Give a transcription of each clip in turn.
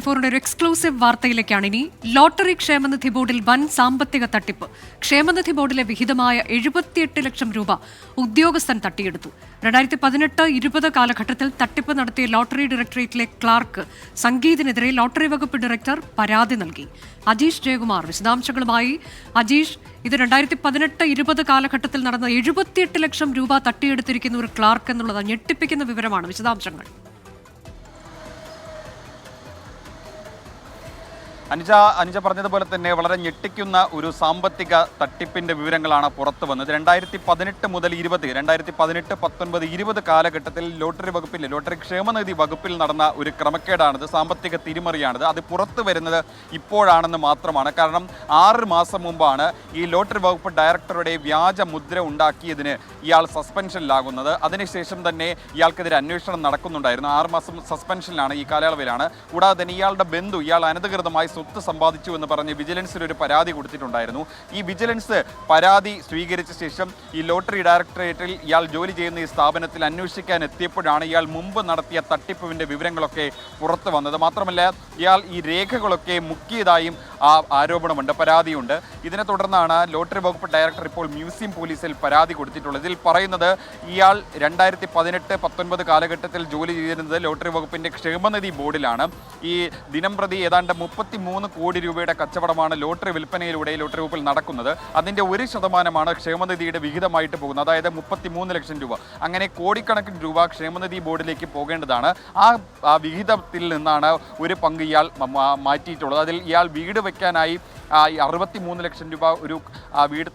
24-ന്റെ ഒരു എക്സ്ക്ലൂസീവ് വാർത്തയിലേക്കാണ് ഇനി. ലോട്ടറി ക്ഷേമനിധി ബോർഡിൽ വൻ സാമ്പത്തിക തട്ടിപ്പ്. ക്ഷേമനിധി ബോർഡിലെ വിഹിതമായ 78 ലക്ഷം രൂപ ഉദ്യോഗസ്ഥൻ തട്ടിയെടുത്തു. 2018-20 കാലഘട്ടത്തിൽ തട്ടിപ്പ് നടത്തിയ ലോട്ടറി ഡയറക്ടറേറ്റിലെ ക്ലാർക്ക് സംഗീതിനെതിരെ ലോട്ടറി വകുപ്പ് ഡയറക്ടർ പരാതി നൽകി. അജീഷ് ജയകുമാർ വിശദാംശങ്ങളുമായി. അജീഷ്, ഇത് 2018-20 കാലഘട്ടത്തിൽ നടന്ന 78 ലക്ഷം രൂപ തട്ടിയെടുത്തിരിക്കുന്ന ഒരു ക്ലാർക്ക് എന്നുള്ളത് ഞെട്ടിപ്പിക്കുന്ന വിവരമാണ്. വിശദാംശങ്ങൾ. അനുജ പറഞ്ഞതുപോലെ തന്നെ വളരെ ഞെട്ടിക്കുന്ന ഒരു സാമ്പത്തിക തട്ടിപ്പിന്റെ വിവരങ്ങളാണ് പുറത്തു വന്നത്. 2018 മുതൽ 2018-19-20 കാലഘട്ടത്തിൽ ലോട്ടറി വകുപ്പിൽ, ലോട്ടറി ക്ഷേമനിധി വകുപ്പിൽ നടന്ന ഒരു ക്രമക്കേടാണിത്, സാമ്പത്തിക തിരിമറിയാണിത്. അത് പുറത്തു വരുന്നത് ഇപ്പോഴാണെന്ന് മാത്രമാണ്. കാരണം 6 മാസം മുമ്പാണ് ഈ ലോട്ടറി വകുപ്പ് ഡയറക്ടറുടെ വ്യാജ മുദ്ര ഉണ്ടാക്കിയതിന് ഇയാൾ സസ്പെൻഷനിലാകുന്നത്. അതിനുശേഷം തന്നെ ഇയാൾക്കെതിരെ അന്വേഷണം നടക്കുന്നുണ്ടായിരുന്നു. 6 മാസം സസ്പെൻഷനിലാണ്, ഈ കാലയളവിലാണ്. കൂടാതെ തന്നെ ഇയാളുടെ ബന്ധു ഇയാൾ അനധികൃതമായി സ്വത്ത് സമ്പാദിച്ചു എന്ന് പറഞ്ഞ് വിജിലൻസിൽ ഒരു പരാതി കൊടുത്തിട്ടുണ്ടായിരുന്നു. ഈ വിജിലൻസ് പരാതി സ്വീകരിച്ച ശേഷം ഈ ലോട്ടറി ഡയറക്ടറേറ്റിൽ ഇയാൾ ജോലി ചെയ്യുന്ന ഈ സ്ഥാപനത്തിൽ അന്വേഷിക്കാൻ എത്തിയപ്പോഴാണ് ഇയാൾ മുമ്പ് നടത്തിയ തട്ടിപ്പിൻ്റെ വിവരങ്ങളൊക്കെ പുറത്തു വന്നത്. മാത്രമല്ല ഇയാൾ ഈ രേഖകളൊക്കെ മുക്കിയതായും ആരോപണമുണ്ട്, പരാതിയുണ്ട്. ഇതിനെ തുടർന്നാണ് ലോട്ടറി വകുപ്പ് ഡയറക്ടർ ഇപ്പോൾ മ്യൂസിയം പോലീസിൽ പരാതി കൊടുത്തിട്ടുള്ളത്. ഇതിൽ പറയുന്നത് ഇയാൾ 2018-19 കാലഘട്ടത്തിൽ ജോലി ചെയ്തിരുന്നത് ലോട്ടറി വകുപ്പിൻ്റെ ക്ഷേമനിധി ബോർഡിലാണ്. ഈ ദിനംപ്രതി ഏതാണ്ട് 33 കോടി രൂപയുടെ കച്ചവടമാണ് ലോട്ടറി വിൽപ്പനയിലൂടെ ലോട്ടറി വകുപ്പിൽ നടക്കുന്നത്. അതിൻ്റെ 1% ക്ഷേമനിധിയുടെ വിഹിതമായിട്ട് പോകുന്നത്, അതായത് 33 ലക്ഷം രൂപ. അങ്ങനെ കോടിക്കണക്കിന് രൂപ ക്ഷേമനിധി ബോർഡിലേക്ക് പോകേണ്ടതാണ്. ആ വിഹിതത്തിൽ നിന്നാണ് ഒരു പങ്ക് ഇയാൾ മാറ്റിയിട്ടുള്ളത്. അതിൽ ഇയാൾ വീട് വയ്ക്കാനായി 63 ലക്ഷം രൂപ ഒരു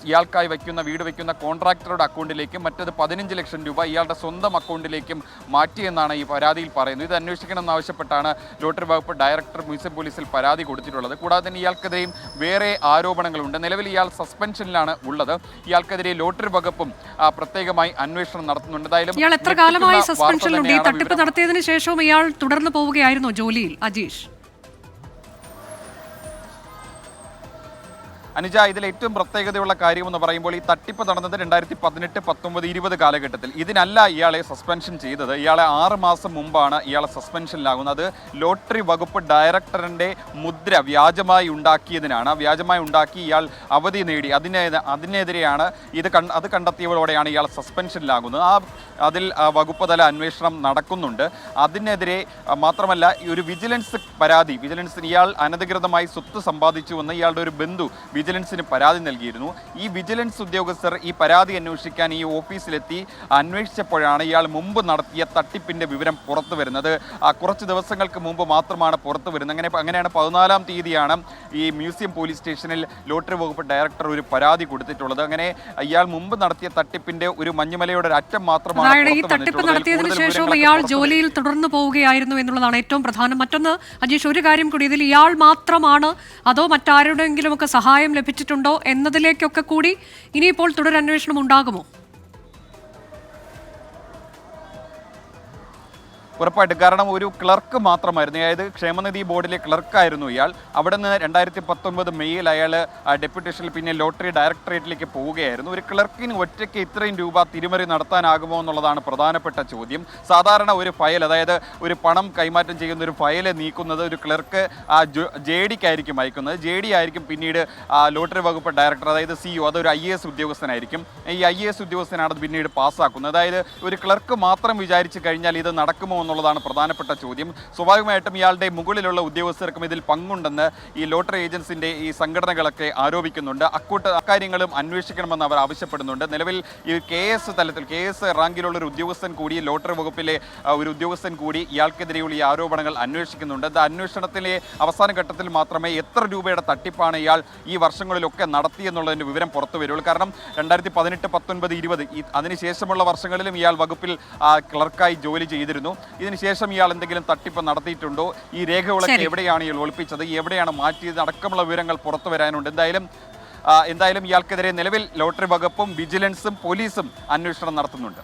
ഇയാൾക്കായി വീട് വയ്ക്കുന്ന കോൺട്രാക്ടറുടെ അക്കൗണ്ടിലേക്കും മറ്റത് 15 ലക്ഷം രൂപ ഇയാളുടെ സ്വന്തം അക്കൗണ്ടിലേക്കും മാറ്റിയെന്നാണ് ഈ പരാതിയിൽ പറയുന്നത്. ഇത് അന്വേഷിക്കണമെന്നാവശ്യപ്പെട്ടാണ് ലോട്ടറി വകുപ്പ് ഡയറക്ടർ മ്യൂസിയം പോലീസിൽ പരാതി കൊടുത്തിട്ടുള്ളത്. കൂടാതെ തന്നെ ഇയാൾക്കെതിരെയും വേറെ ആരോപണങ്ങളുണ്ട്. നിലവിൽ ഇയാൾ സസ്പെൻഷനിലാണ് ഉള്ളത്. ഇയാൾക്കെതിരെ ലോട്ടറി വകുപ്പും പ്രത്യേകമായി അന്വേഷണം നടത്തുന്നുണ്ട്. എന്തായാലും ഇയാൾ എത്ര കാലമായി സസ്പെൻഷനിലുണ്ട്? ഈ തട്ടിപ്പ് നടത്തിയതിനു ശേഷവും ഇയാൾ തുടർന്ന് പോവുകയായിരുന്നോ ജോലിയിൽ? അജീഷ്, അനുജ, ഇതിൽ ഏറ്റവും പ്രത്യേകതയുള്ള കാര്യമെന്ന് പറയുമ്പോൾ ഈ തട്ടിപ്പ് നടന്നത് 2018-19-20 കാലഘട്ടത്തിൽ. ഇതിനല്ല ഇയാളെ സസ്പെൻഷൻ ചെയ്തത്. ഇയാളെ 6 മാസം മുമ്പാണ് ഇയാളെ സസ്പെൻഷനിലാകുന്നത്. അത് ലോട്ടറി വകുപ്പ് ഡയറക്ടറിൻ്റെ മുദ്ര വ്യാജമായി ഉണ്ടാക്കിയതിനാണ്. വ്യാജമായി ഉണ്ടാക്കി ഇയാൾ അവധി നേടി. അതിനെതിരെയാണ് അത് കണ്ടെത്തിയതോടെയാണ് ഇയാൾ സസ്പെൻഷനിലാകുന്നത്. അതിൽ വകുപ്പ് തല അന്വേഷണം നടക്കുന്നുണ്ട്. അതിനെതിരെ മാത്രമല്ല ഒരു വിജിലൻസിന് ഇയാൾ അനധികൃതമായി സ്വത്ത് സമ്പാദിച്ചുവെന്ന് ഇയാളുടെ ഒരു ബന്ധു വിജിലൻസിന് പരാതി നൽകിയിരുന്നു. ഈ വിജിലൻസ് ഉദ്യോഗസ്ഥർ ഈ പരാതി അന്വേഷിക്കാൻ ഈ ഓഫീസിലെത്തി അന്വേഷിച്ചപ്പോഴാണ് ഇയാൾ മുമ്പ് നടത്തിയ തട്ടിപ്പിൻ്റെ വിവരം പുറത്തു വരുന്നത്. കുറച്ച് ദിവസങ്ങൾക്ക് മുമ്പ് മാത്രമാണ് പുറത്തു വരുന്നത്. അങ്ങനെയാണ് 14-ാം തീയതിയാണ് ഈ മ്യൂസിയം പോലീസ് സ്റ്റേഷനിൽ ലോട്ടറി വകുപ്പ് ഡയറക്ടർ ഒരു പരാതി കൊടുത്തിട്ടുള്ളത്. അങ്ങനെ ഇയാൾ മുമ്പ് നടത്തിയ തട്ടിപ്പിൻ്റെ ഒരു മഞ്ഞുമലയുടെ ഒരു അറ്റം മാത്രമാണ്. ഈ തട്ടിപ്പ് നടത്തിയതിനു ശേഷവും ഇയാൾ ജോലിയിൽ തുടർന്നു പോവുകയായിരുന്നു എന്നുള്ളതാണ് ഏറ്റവും പ്രധാനം. മറ്റൊന്ന് അജീഷ്, ഒരു കാര്യം കൂടി, ഇതിൽ ഇയാൾ മാത്രമാണ് അതോ മറ്റാരുടെയെങ്കിലും ഒക്കെ സഹായം ലഭിച്ചിട്ടുണ്ടോ എന്നതിലേക്കൊക്കെ കൂടി ഇനിയിപ്പോൾ തുടരന്വേഷണം ഉണ്ടാകുമോ? ഉറപ്പായിട്ടും. കാരണം ഒരു ക്ലർക്ക് മാത്രമായിരുന്നു, അതായത് ക്ഷേമനിധി ബോർഡിലെ ക്ലർക്കായിരുന്നു ഇയാൾ. അവിടെ നിന്ന് 2019 മെയ്യിൽ അയാൾ ഡെപ്യൂട്ടേഷനിൽ പിന്നെ ലോട്ടറി ഡയറക്ടറേറ്റിലേക്ക് പോവുകയായിരുന്നു. ഒരു ക്ലർക്കിന് ഒറ്റയ്ക്ക് ഇത്രയും രൂപ തിരിമറി നടത്താനാകുമോ എന്നുള്ളതാണ് പ്രധാനപ്പെട്ട ചോദ്യം. സാധാരണ ഒരു ഫയൽ, അതായത് ഒരു പണം കൈമാറ്റം ചെയ്യുന്ന ഒരു ഫയൽ നീക്കുന്നത് ഒരു ക്ലർക്ക് JD ക്കായിരിക്കും അയക്കുന്നത്. JD ആയിരിക്കും പിന്നീട് ലോട്ടറി വകുപ്പ് ഡയറക്ടർ, അതായത് CEO, അതൊരു IAS ഉദ്യോഗസ്ഥനായിരിക്കും. ഈ IAS ഉദ്യോഗസ്ഥനാണ് അത് പിന്നീട് പാസ്സാക്കുന്നത്. അതായത് ഒരു ക്ലർക്ക് മാത്രം വിചാരിച്ചു കഴിഞ്ഞാൽ ഇത് നടക്കുമോ എന്നുള്ളതാണ് പ്രധാനപ്പെട്ട ചോദ്യം. സ്വാഭാവികമായിട്ടും ഇയാളുടെ മുകളിലുള്ള ഉദ്യോഗസ്ഥർക്കും ഇതിൽ പങ്കുണ്ടെന്ന് ഈ ലോട്ടറി ഏജൻസിൻ്റെ ഈ സംഘടനകളൊക്കെ ആരോപിക്കുന്നുണ്ട്. അക്കാര്യങ്ങളും അന്വേഷിക്കണമെന്ന് അവർ ആവശ്യപ്പെടുന്നുണ്ട്. നിലവിൽ ഈ KS തലത്തിൽ KS റാങ്കിലുള്ള ഒരു ഉദ്യോഗസ്ഥൻ കൂടി, ലോട്ടറി വകുപ്പിലെ ഒരു ഉദ്യോഗസ്ഥൻ കൂടി ഇയാൾക്കെതിരെയുള്ള ഈ ആരോപണങ്ങൾ അന്വേഷിക്കുന്നുണ്ട്. അന്വേഷണത്തിലെ അവസാന ഘട്ടത്തിൽ മാത്രമേ എത്ര രൂപയുടെ തട്ടിപ്പാണ് ഇയാൾ ഈ വർഷങ്ങളിലൊക്കെ നടത്തിയെന്നുള്ളതിൻ്റെ വിവരം പുറത്തു വരുള്ളൂ. കാരണം 2018-19-20 അതിനുശേഷമുള്ള വർഷങ്ങളിലും ഇയാൾ വകുപ്പിൽ ക്ലർക്കായി ജോലി ചെയ്തിരുന്നു. ഇതിനുശേഷം ഇയാൾ എന്തെങ്കിലും തട്ടിപ്പ് നടത്തിയിട്ടുണ്ടോ, ഈ രേഖകളൊക്കെ എവിടെയാണ് ഇയാൾ ഒളിപ്പിച്ചത്, എവിടെയാണ് മാറ്റിയത് അടക്കമുള്ള വിവരങ്ങൾ പുറത്തു വരാനുണ്ട്. എന്തായാലും ഇയാൾക്കെതിരെ നിലവിൽ ലോട്ടറി വകുപ്പും വിജിലൻസും പോലീസും അന്വേഷണം നടത്തുന്നുണ്ട്.